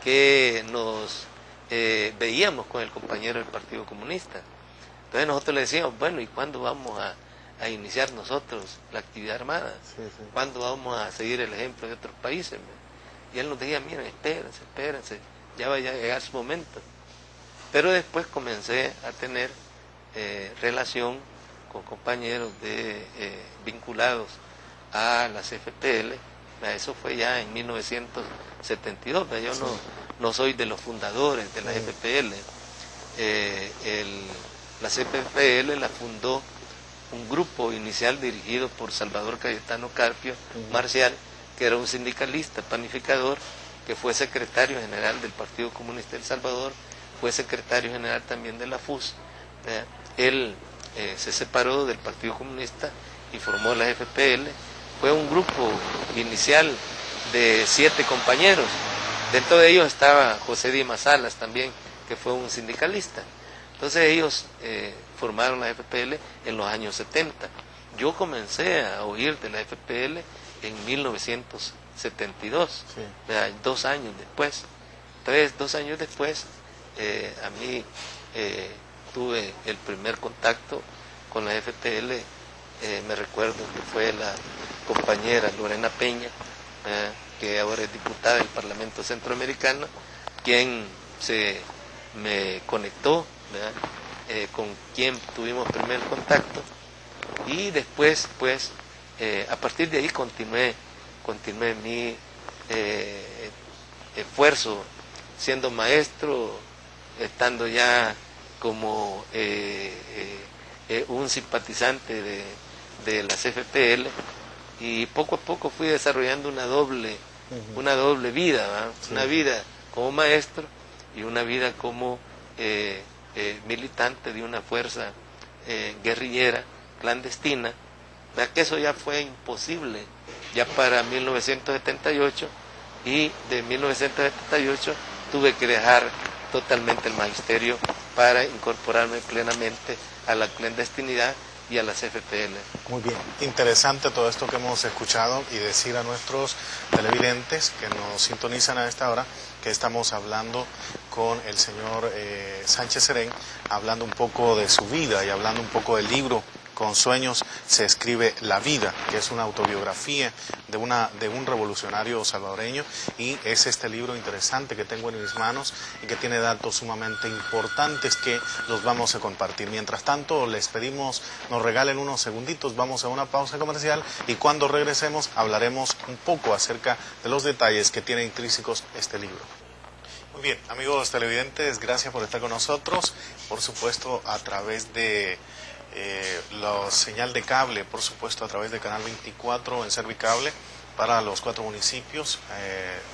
que nos veíamos con el compañero del Partido Comunista. Entonces nosotros le decíamos, bueno, ¿y cuándo vamos a iniciar nosotros la actividad armada? Sí, sí. ¿Cuándo vamos a seguir el ejemplo de otros países? Y él nos decía, miren, espérense, ya va a llegar su momento. Pero después comencé a tener relación con compañeros vinculados a las FPL. Eso fue ya en 1972. Yo no soy de los fundadores de las FPL. Las FPL la fundó un grupo inicial dirigido por Salvador Cayetano Carpio Marcial, que era un sindicalista panificador, que fue secretario general del Partido Comunista de El Salvador, fue secretario general también de la FUS. Él se separó del Partido Comunista y formó la FPL. Fue un grupo inicial de 7 compañeros. Dentro de ellos estaba José Dimas Salas también, que fue un sindicalista. Entonces ellos formaron la FPL en los años 70. Yo comencé a oír de la FPL en 1972, Sí. 2 años después. Entonces, 2 años después, a mí tuve el primer contacto con la FPL. Me recuerdo que fue la compañera Lorena Peña, que ahora es diputada del Parlamento Centroamericano, quien me conectó, con quien tuvimos primer contacto, y después, pues, a partir de ahí continué mi esfuerzo siendo maestro, estando ya como un simpatizante de las FPL, y poco a poco fui desarrollando una doble vida, ¿verdad? Sí. Una vida como maestro y una vida como militante de una fuerza guerrillera clandestina, ¿verdad? Que eso ya fue imposible ya para 1978, y de 1978 tuve que dejar totalmente el magisterio para incorporarme plenamente a la clandestinidad y a las FPL. Muy bien, interesante todo esto que hemos escuchado, y decir a nuestros televidentes que nos sintonizan a esta hora que estamos hablando con el señor Sánchez Serén, hablando un poco de su vida y hablando un poco del libro Con sueños se escribe la vida, que es una autobiografía de un revolucionario salvadoreño, y es este libro interesante que tengo en mis manos y que tiene datos sumamente importantes que los vamos a compartir. Mientras tanto, les pedimos nos regalen unos segunditos, vamos a una pausa comercial, y cuando regresemos hablaremos un poco acerca de los detalles que tiene intrínsecos este libro. Muy bien, amigos televidentes, gracias por estar con nosotros, por supuesto a través de la señal de cable, por supuesto a través de Canal 24 en Servicable para los 4 municipios,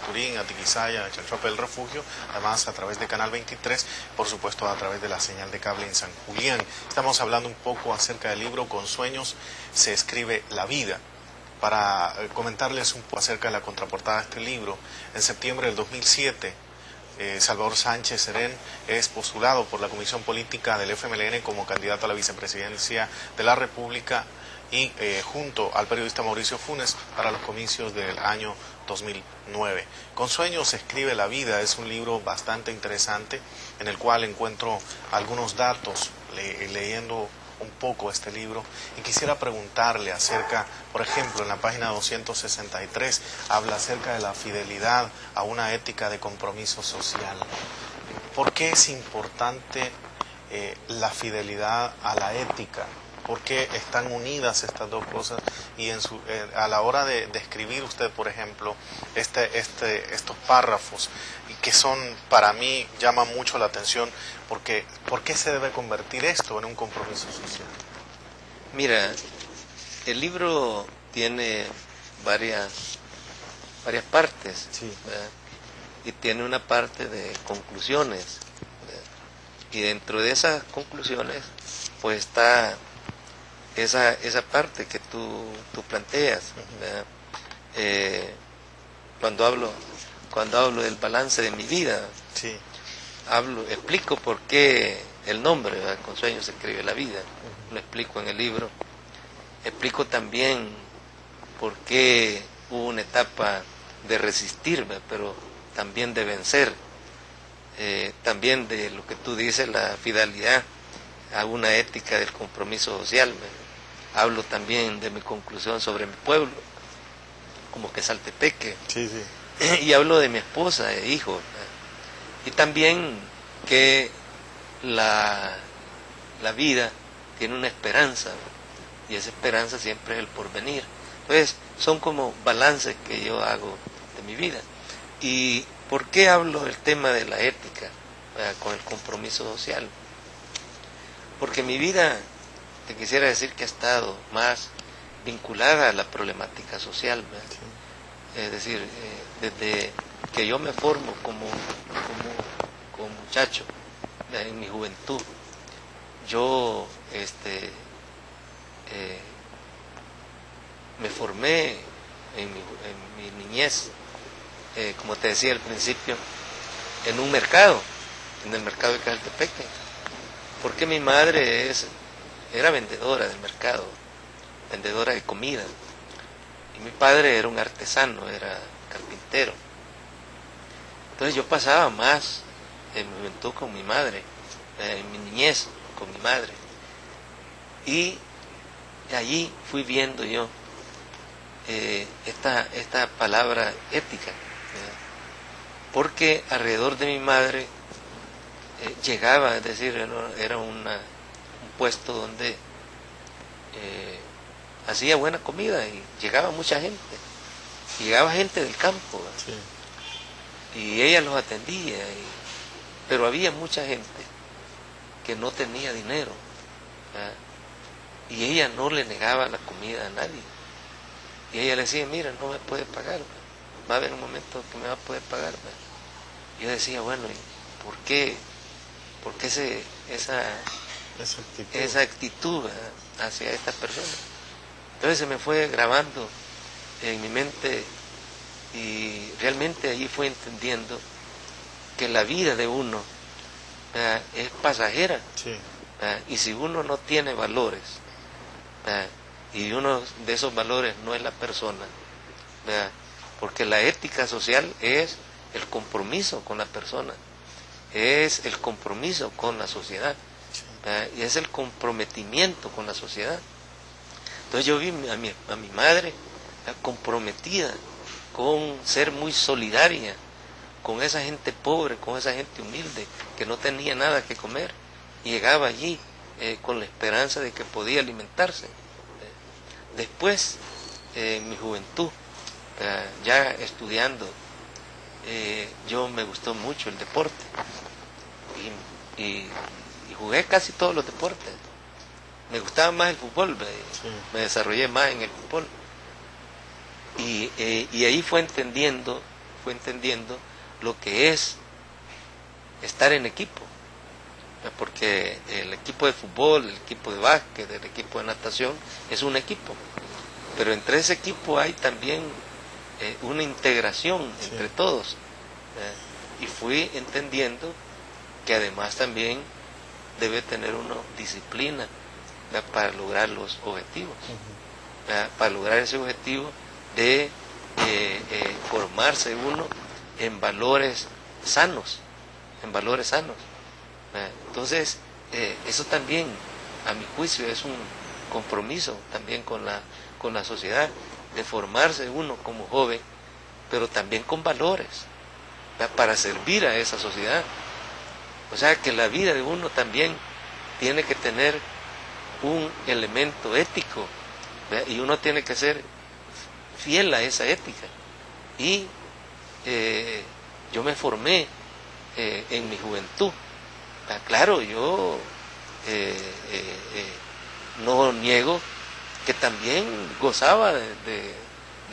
Turín, Atiquizaya, Chalchuapa del Refugio, además a través de Canal 23, por supuesto a través de la señal de cable en San Julián. Estamos hablando un poco acerca del libro Con sueños se escribe la vida. Para comentarles un poco acerca de la contraportada de este libro, en septiembre del 2007, Salvador Sánchez Serén es postulado por la Comisión Política del FMLN como candidato a la vicepresidencia de la República, y junto al periodista Mauricio Funes para los comicios del año 2009. Con sueños se escribe la vida es un libro bastante interesante en el cual encuentro algunos datos leyendo un poco este libro, y quisiera preguntarle acerca, por ejemplo, en la página 263 habla acerca de la fidelidad a una ética de compromiso social. ¿Por qué es importante la fidelidad a la ética? ¿Por qué están unidas estas dos cosas? Y a la hora de escribir usted, por ejemplo, estos párrafos, que son, para mí, llaman mucho la atención, porque ¿por qué se debe convertir esto en un compromiso social? Mira, el libro tiene varias partes, Sí. Y tiene una parte de conclusiones, ¿verdad? Y dentro de esas conclusiones pues está esa parte que tú planteas, ¿verdad? Cuando hablo del balance de mi vida, Sí. explico por qué el nombre, ¿verdad? Con sueños se escribe la vida, lo explico en el libro. Explico también por qué hubo una etapa de resistir, ¿verdad? Pero también de vencer, también de lo que tú dices, la fidelidad a una ética del compromiso social. Hablo también de mi conclusión sobre mi pueblo, como Quesaltepeque, Sí, sí. y hablo de mi esposa e hijos, y también que la vida tiene una esperanza, y esa esperanza siempre es el porvenir. Entonces, son como balances que yo hago de mi vida. ¿Y por qué hablo del tema de la ética con el compromiso social? Porque mi vida, te quisiera decir que ha estado más vinculada a la problemática social, sí. Es decir, desde que yo me formo como muchacho, en mi juventud, yo me formé en mi niñez, como te decía al principio, en un mercado, en el mercado de Quesaltepeque, porque mi madre era vendedora del mercado, vendedora de comida, y mi padre era un artesano, era carpintero. Entonces yo pasaba más en mi juventud con mi madre, en mi niñez con mi madre, y allí fui viendo yo esta palabra ética, porque alrededor de mi madre llegaba, es decir, era un puesto donde hacía buena comida y llegaba mucha gente, llegaba gente del campo, sí. Y ella los atendía, pero había mucha gente que no tenía dinero, ¿verdad? Y ella no le negaba la comida a nadie, y ella le decía, mira, no me puede pagar, ¿verdad? Va a haber un momento que me va a poder pagar, ¿verdad? Yo decía, bueno, ¿y por qué esa actitud, ¿verdad?, hacia esta persona? Entonces se me fue grabando en mi mente, y realmente allí fue entendiendo que la vida de uno, ¿verdad?, es pasajera, sí. Y si uno no tiene valores, ¿verdad?, y uno de esos valores no es la persona, ¿verdad?, porque la ética social es el compromiso con la persona, es el compromiso con la sociedad, ¿verdad?, y es el comprometimiento con la sociedad. Entonces yo vi a mi madre, ¿verdad?, comprometida con ser muy solidaria con esa gente pobre, con esa gente humilde que no tenía nada que comer, y llegaba allí con la esperanza de que podía alimentarse. Después, en mi juventud, ya estudiando, yo me gustó mucho el deporte, y jugué casi todos los deportes. Me gustaba más el fútbol, sí. Me desarrollé más en el fútbol, y ahí fue entendiendo lo que es estar en equipo, porque el equipo de fútbol, el equipo de básquet, el equipo de natación es un equipo, pero entre ese equipo hay también una integración, sí, entre todos, y fui entendiendo que además también debe tener una disciplina, ¿verdad?, para lograr los objetivos, para lograr ese objetivo de formarse uno en valores sanos, Entonces, eso también, a mi juicio, es un compromiso también con la sociedad, de formarse uno como joven, pero también con valores, ¿verdad?, para servir a esa sociedad. O sea que la vida de uno también tiene que tener un elemento ético, ¿verdad?, y uno tiene que ser fiel a esa ética. Y yo me formé en mi juventud. Claro, yo no niego que también gozaba de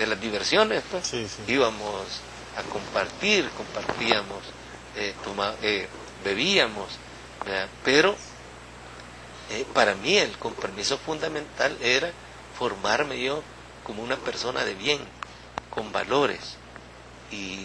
las diversiones, pues. Sí, sí. Íbamos a compartíamos, bebíamos, ¿verdad?, pero para mí el compromiso fundamental era formarme yo como una persona de bien, con valores, y